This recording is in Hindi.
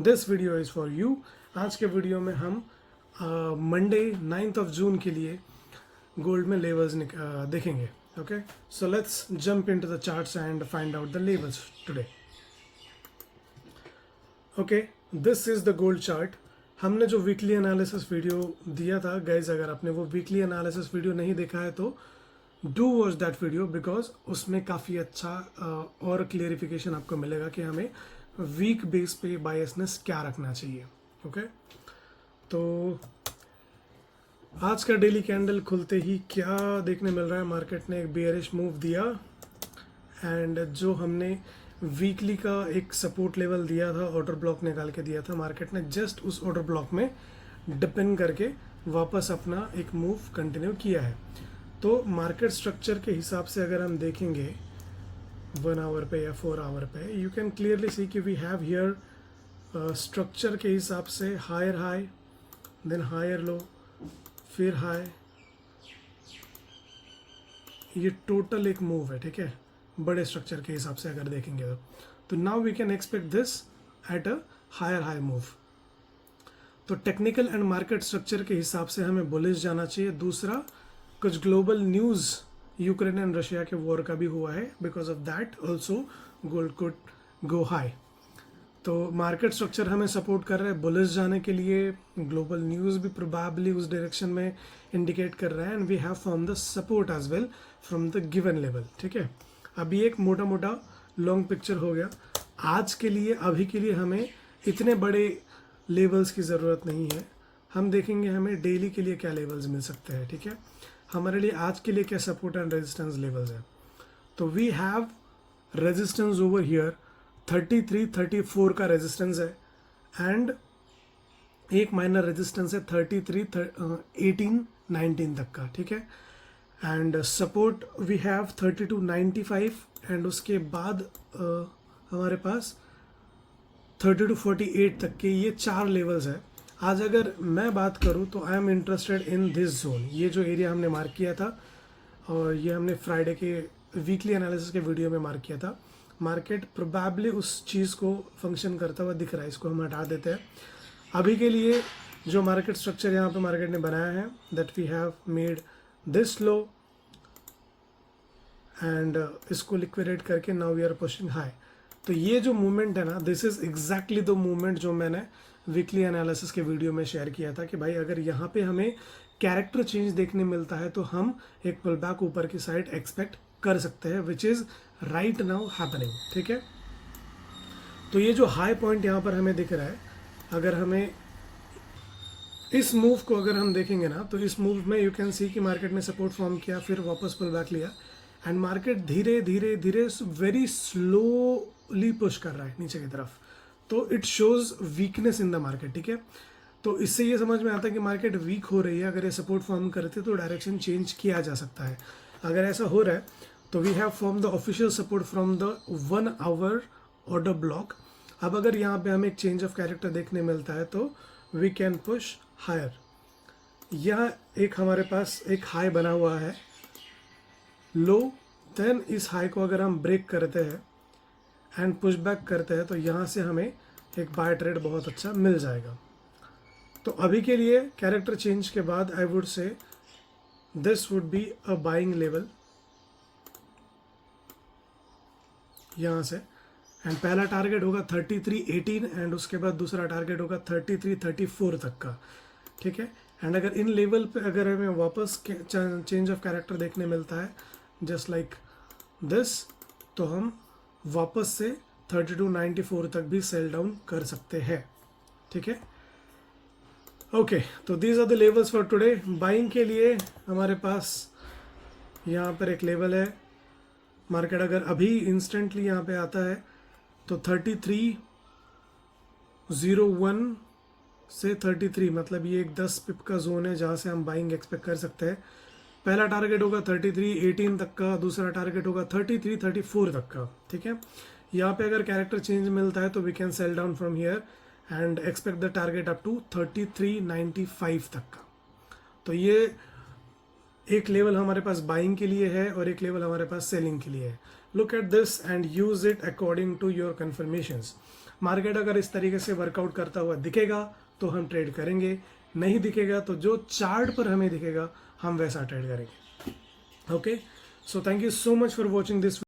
This video is for you. आज के वीडियो में हम मंडे 9th of जून के लिए गोल्ड में लेवल्स देखेंगे। Okay, so let's jump into the charts and find out the levels today. Okay, this is the gold chart. हमने जो वीकली एनालिसिस वीडियो दिया था गाइज, अगर आपने वो वीकली एनालिसिस वीडियो नहीं देखा है तो do watch that video, because उसमें काफ़ी अच्छा और क्लियरिफिकेशन आपको मिलेगा कि हमें वीक बेस पे बायसनेस क्या रखना चाहिए। ओके, तो आज का डेली कैंडल खुलते ही क्या देखने मिल रहा है, मार्केट ने एक बेयरिश मूव दिया एंड जो हमने वीकली का एक सपोर्ट लेवल दिया था, ऑर्डर ब्लॉक निकाल के दिया था, मार्केट ने जस्ट उस ऑर्डर ब्लॉक में डिपेंड करके वापस अपना एक मूव कंटिन्यू किया है। तो मार्केट स्ट्रक्चर के हिसाब से अगर हम देखेंगे 1 आवर पे या 4 आवर पे, यू कैन क्लियरली सी कि वी हैव हियर स्ट्रक्चर के हिसाब से higher high, then higher low, फिर हाई। ये टोटल एक मूव है, ठीक है, बड़े स्ट्रक्चर के हिसाब से अगर देखेंगे तो now we can expect this at a higher high move. तो टेक्निकल एंड मार्केट स्ट्रक्चर के हिसाब से हमें बुलिश जाना चाहिए। दूसरा, कुछ global news Ukraine and Russia के वॉर का भी हुआ है, because of that also gold could go high. तो मार्केट स्ट्रक्चर हमें सपोर्ट कर रहा है बुलिश जाने के लिए, ग्लोबल न्यूज़ भी प्रोबेबली उस डायरेक्शन में इंडिकेट कर रहा है, and we have form the support as well from the given level. ठीक है, अभी एक मोटा मोटा लॉन्ग पिक्चर हो गया आज के लिए। अभी के लिए हमें इतने बड़े लेवल्स की ज़रूरत नहीं है, हम देखेंगे हमें डेली के लिए क्या लेवल्स मिल सकते हैं। ठीक है, हमारे लिए आज के लिए क्या सपोर्ट एंड रेजिस्टेंस लेवल्स है। तो we have resistance over here 33, 34 का रेजिस्टेंस है, एंड एक माइनर रेजिस्टेंस है 33, 18, 19 तक का। ठीक है, and support we have 32, 95, and उसके बाद हमारे पास 32, 48 तक के ये 4 लेवल्स है। आज अगर मैं बात करूं तो I am interested in this zone. ये जो एरिया हमने मार्क किया था, और ये हमने फ्राइडे के वीकली एनालिसिस के वीडियो में मार्क किया था, मार्केट प्रोबेबली उस चीज़ को फंक्शन करता हुआ दिख रहा है। इसको हम हटा देते हैं। अभी के लिए जो मार्केट स्ट्रक्चर यहाँ पे मार्केट ने बनाया है, that we have made this low and इसको लिक्विडेट करके now we are pushing high. तो ये जो मूवमेंट है ना, this is exactly the movement जो मैंने वीकली एनालिसिस के वीडियो में शेयर किया था कि भाई अगर यहाँ पे हमें कैरेक्टर चेंज देखने मिलता है तो हम एक पुल बैक ऊपर की साइड एक्सपेक्ट कर सकते हैं, which is right now happening. ठीक है, तो ये जो हाई पॉइंट यहाँ पर हमें दिख रहा है, अगर हमें इस मूव को अगर हम देखेंगे ना, तो इस मूव में यू कैन सी कि मार्केट ने सपोर्ट फॉर्म किया, फिर वापस पुल बैक लिया, एंड मार्केट धीरे धीरे धीरे वेरी स्लोली पुश कर रहा है नीचे की तरफ। तो it shows weakness in the market. ठीक है, तो इससे ये समझ में आता है कि मार्केट वीक हो रही है। अगर ये सपोर्ट फॉर्म करते तो डायरेक्शन चेंज किया जा सकता है। अगर ऐसा हो रहा है तो we have form the official support from the 1 hour order block. अब अगर यहाँ पे हमें एक चेंज ऑफ कैरेक्टर देखने मिलता है तो वी कैन पुश हायर। यह एक हमारे पास एक हाई बना हुआ है लो, देन इस हाई को अगर हम ब्रेक करते हैं एंड पुश बैक करते हैं तो यहाँ से हमें एक बाय ट्रेड बहुत अच्छा मिल जाएगा। तो अभी के लिए कैरेक्टर चेंज के बाद I would say this would be a buying level यहाँ से, एंड पहला टारगेट होगा 33.18 एंड उसके बाद दूसरा टारगेट होगा 33.34 तक का। ठीक है, एंड अगर इन लेवल पे अगर हमें वापस चेंज ऑफ कैरेक्टर देखने मिलता है जस्ट लाइक दिस, तो हम वापस से 32.94 तक भी सेल डाउन कर सकते हैं। ठीक है, ओके, तो these are the levels for today. Buying के लिए हमारे पास यहाँ पर एक लेवल है। मार्केट अगर अभी इंस्टेंटली यहाँ पे आता है तो 33.01 से 33, मतलब ये एक 10 पिप का जोन है जहाँ से हम बाइंग एक्सपेक्ट कर सकते हैं। पहला टारगेट होगा 33.18 तक का, दूसरा टारगेट होगा 33.34 तक का। ठीक है, यहाँ पे अगर कैरेक्टर चेंज मिलता है तो we can sell down from here and expect the target up to 33.95 तक का। तो ये एक लेवल हमारे पास बाइंग के लिए है और एक लेवल हमारे पास सेलिंग के लिए है। Look at this and use it according to your confirmations. Market अगर इस तरीके से वर्कआउट करता हुआ दिखेगा तो हम ट्रेड करेंगे, नहीं दिखेगा तो जो चार्ट पर हमें दिखेगा हम वैसा ट्रेड करेंगे. Okay, so thank you so much for watching this.